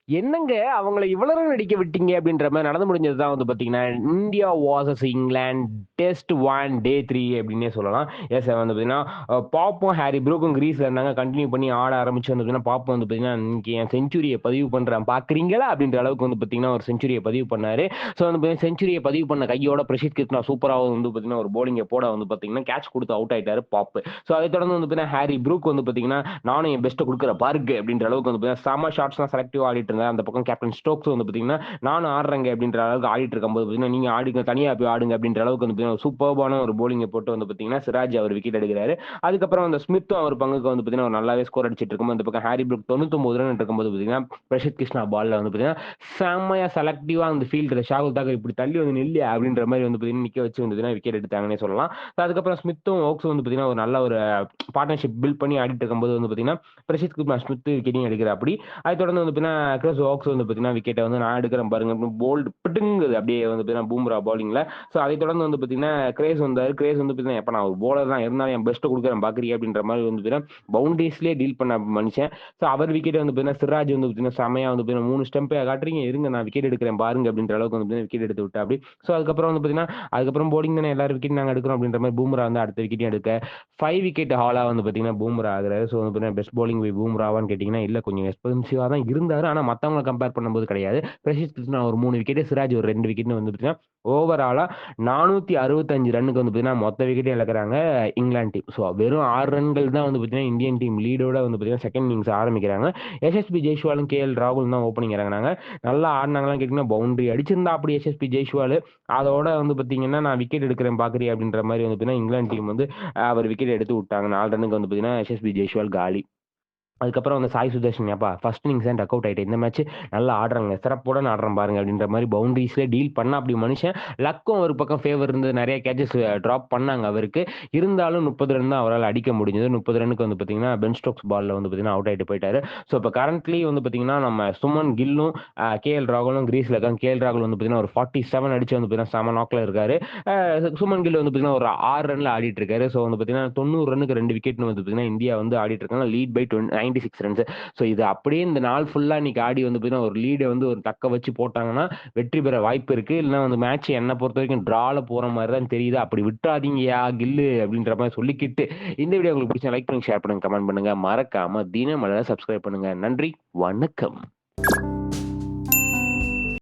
என்னங்க அவங்கள இவ்வளவு நடிக்க விட்டீங்க அப்படின்ற மாரி நடந்து முடிஞ்சது தான் வந்து பார்த்தீங்கன்னா, இந்தியா வர்சஸ் இங்கிலாந்து டெஸ்ட் 1 டே 3 அப்படின்னே சொல்லலாம். எஸ் வந்து பார்த்தீங்கன்னா, பாப்பும், ஹாரி ப்ரூக்கும் கிரீஸ்ல இருந்தாங்க. கன்டின்யூ பண்ணி ஆட ஆரம்பிச்சு வந்து பார்த்தீங்கன்னா, பாப்பு வந்து பார்த்தீங்கன்னா, இன்னைக்கு என் செஞ்சுரிய பதிவு பண்றேன் பார்க்கிறீங்களா? அப்படின்ற அளவுக்கு வந்து பார்த்தீங்கன்னா, ஒரு செஞ்சுரிய பதிவு பண்ணாரு. ஸோ வந்து பார்த்தீங்கன்னா, செஞ்சுரிய பதிவு பண்ண கையோட பிரசித் கிருஷ்ணா சூப்பரா வந்து பார்த்தீங்கன்னா, ஒரு பவுலிங்க போட வந்து பார்த்தீங்கன்னா, கேட்ச் குடுத்து அவுட் ஆயிட்டாரு பாப்பு. ஸோ அதைத் தொடர்ந்து வந்து பார்த்தீங்கன்னா, ஹாரி ப்ரூக் வந்து பார்த்தீங்கன்னா, நானும் என் பெஸ்ட்ட குடுக்குறேன் பாருங்க அப்படின்ற அளவுக்கு வந்து பார்த்தீங்கன்னா, செம ஷாட்ஸ்லாம் செலக்டிவா ஆடிட்டு இருந்தாரு. அந்த பக்கம் கேப்டன் ஸ்டோக்ஸ் வந்து பார்த்தீங்கன்னா, நானும் ஆடுறேங்க அப்படின்ற அளவுக்கு ஆடிட்டு இருக்கும்போது பார்த்தீங்கன்னா, நீங்க ஆடுங்க தனியா போய் ஆடுங்க அப்படின்ற அளவுக்கு வந்து பார்த்தீங்கன்னா, சூப்பர்பான ஒரு பவுலிங்க போட்டு வந்து பார்த்தீங்கன்னா, சிராஜ் அவர் விக்கெட் எடுக்கிறாரு. அதுக்கப்புறம் அந்த ஸ்மித்தும் அவர் பங்குக்கு வந்து பார்த்தீங்கன்னா, ஒரு நல்லாவே ஸ்கோர் அடிச்சிட்டு இருக்கும்போது, அந்த பக்கம் ஹாரி ப்ரூக் 99 ரன் இருக்கும்போது பார்த்தீங்கன்னா, பிரசித் கிருஷ்ணா பால்ல வந்து பார்த்தீங்கன்னா, செம்மையா செலக்டிவா அந்த ஃபீல்டர் ஷாகுல் தாக்கர் இப்படி தள்ளி வந்து நில்லு அப்படின்ற மாரி வந்து பார்த்தீங்கன்னா, நிக்க வச்சு வந்து பார்த்தீங்கன்னா, விக்கெட் எடுத்தாங்கன்னே சொல்லலாம். அதுக்கப்புறம் ஸ்மித்தும், ஓக்ஸும் வந்து பார்த்தீங்கன்னா, ஒரு நல்ல ஒரு பார்ட்னர்ஷிப் பில்ட் பண்ணி ஆடிட்டு இருக்கும்போது வந்து பார்த்தீங்கன்னா, பிரசித் குமார் ஸ்மித் விக்கெட்டையும் எடுக்கிறாப்படி. அதைத் தொடர்ந்து வந்து பார்த்தீங்கன்னா, கிறிஸ் ஓக்ஸ் வந்து பார்த்தீங்கன்னா, விக்கெட்ட வந்து நான் எடுக்கிறேன் பாருங்க அப்படின்னு போல்டு பிடுங்குது அப்படியே வந்து பார்த்தீங்கன்னா, பூம்ரா பவுலிங்ல. ஸோ அதைத் தொடர்ந்து வந்து பார்த்தீங்கன்னா, கிரேஸ் வந்தாரு. கிரேஸ் வந்து பார்த்தீங்கன்னா, எப்பா நான் ஒரு பவுலர் தான் இருந்தாலும் என் பெஸ்ட்ட குடுக்குறேன் பார்க்குறியா அப்படின்ற மாரி வந்து பார்த்தீங்கன்னா, பவுண்டரிஸ்லயே டீல் பண்ண மனுஷன். ஸோ அவர் விக்கெட் வந்து பார்த்தீங்கன்னா, சிராஜ் வந்து பார்த்தீங்கன்னா, செமையா வந்து பார்த்தீங்கன்னா 3 ஸ்டம்பே காட்டுறீங்க இருங்க நான் விக்கெட் எடுக்கிறேன் பாருங்க அப்படின்ற அளவுக்கு வந்து பார்த்தீங்கன்னா, விக்கெட் எடுத்து விட்டாப்படி. ஸோ அதுக்கப்புறம் வந்து பார்த்தீங்கன்னா, அதுக்கப்புறம் பவுலிங் தானே எல்லாரும் விக்கெட் நாங்க எடுக்கிறோம் அப்படின்ற மாரி பூம்ரா வந்து அடுத்த விக்கெட்டையும் எடுக்க 5 விக்கெட் ஹாலா வந்து பார்த்தீங்கன்னா, பூம்ரா ஆகுறாரு. ஸோ வந்து பார்த்தீங்கன்னா, பெஸ்ட் பவுலிங் பை பூம்ராவான்னு கேட்டீங்கன்னா, இல்ல கொஞ்சம் எக்ஸ்பென்சிவா தான் இருந்தாரு. ஆனா மத்தவங்கள கம்பேர் பண்ணும்போது கிடையாது. பிரசித் கிருஷ்ணா ஒரு 3 விக்கெட், சிராஜ் ஒரு 2 விக்கெட்ன்னு வந்து பார்த்தீங்கன்னா, ஓவராலா 465 ரன்னுக்கு வந்து பார்த்தீங்கன்னா, மொத்த விக்கெட்டையும் இழக்குறாங்க இங்கிலாந்து டீம். ஸோ வெறும் 6 ரன்கள் தான் வந்து பார்த்தீங்கன்னா, இந்தியன் டீம் லீடோட வந்து பார்த்தீங்கன்னா, செகண்ட் இன்னிங்ஸ் ஆரம்பிக்கிறாங்க. எஸ்எஸ்பி ஜெய்ஸ்வாலும், கேஎல் ராகுலும் தான் ஓப்பனிங் இறங்குனாங்க. நல்லா ஆடுனாங்களான்னு கேட்டீங்கன்னா, பவுண்டரி அடிச்சிருந்தா அப்படி எஸ்எஸ்பி ஜெய்ஸ்வால். அதோட வந்து பார்த்தீங்கன்னா, நான் விக்கெட் எடுக்கிறேன் பார்க்குறியா அப்படின்ற மாரி வந்து பார்த்தீங்கன்னா, இங்கிலாந்து டீம் வந்து அவர் விக்கெட் எடுத்து விட்டாங்க. 4 ரன்னுக்கு வந்து பார்த்தீங்கன்னா, எஸ்எஸ்பி ஜெய்ஸ்வால் காலி. அதுக்கப்புறம் வந்து சாய் சுதர்ஷன் ஏப்பா ஃபர்ஸ்ட் இன்னிங்ஸ் தான் டக் அவுட் ஆயிட்டு இந்த மேட்ச் நல்லா ஆடுறாங்க சிறப்புடன் ஆடுறேன் பாருங்க அப்படின்ற மாதிரி பவுண்டரிஸ்ல டீல் பண்ண அப்படி மனுஷன் லக்கும் ஒரு பக்கம் ஃபேவர் இருந்து நிறைய கேச்சஸ் டிராப் பண்ணாங்க அவருக்கு இருந்தாலும் 30 ரன் தான் அவரால் அடிக்க முடிஞ்சது 30 ரன்னுக்கு வந்து பார்த்தீங்கன்னா பென் ஸ்டோக்ஸ் பால்ல வந்து பார்த்தீங்கன்னா அவுட் ஆயிட்டு போயிட்டாரு ஸோ இப்போ கரண்ட்லி வந்து பார்த்தீங்கன்னா நம்ம சுமன் கில்லும் கேஎல் ராகுலும் கிரீஸ்ல இருக்காங்க கேஎல் ராகுல் வந்து பார்த்தீங்கன்னா ஒரு 47 அடிச்சு வந்து பார்த்தீங்கன்னா செம நாக்ல இருக்காரு சுமன் கில் வந்து பார்த்தீங்கன்னா ஒரு 6 ரன்ல ஆடிட்டு இருக்காரு ஸோ வந்து பார்த்தீங்கன்னா 90 ரன்னுக்கு 2 விக்கெட்னு வந்து பார்த்தீங்கன்னா இந்தியா வந்து ஆடிட்டு இருக்காங்க லீட் பை 96 ரன்ஸ் ஸோ இது அப்படியே இந்த நாள் ஃபுல்லா இன்னைக்கு ஆடி வந்து பார்த்தீங்கன்னா ஒரு லீடை வந்து ஒரு தக்க வச்சு போட்டாங்கன்னா வெற்றி பெற வாய்ப்பு இருக்கு இல்லைன்னா வந்து மேட்ச் என்ன பொறுத்த வரைக்கும் டிரால போற மாதிரி தான் தெரியுது அப்படி விட்டுறாதீங்கயா கில்லு அப்படின்ற மாதிரி சொல்லிக்கிட்டு இந்த வீடியோ உங்களுக்கு பிடிச்ச லைக் பண்ணுங்க ஷேர் பண்ணுங்க கமெண்ட் பண்ணுங்க மறக்காம தினமலரை சப்ஸ்கிரைப் பண்ணுங்க நன்றி வணக்கம்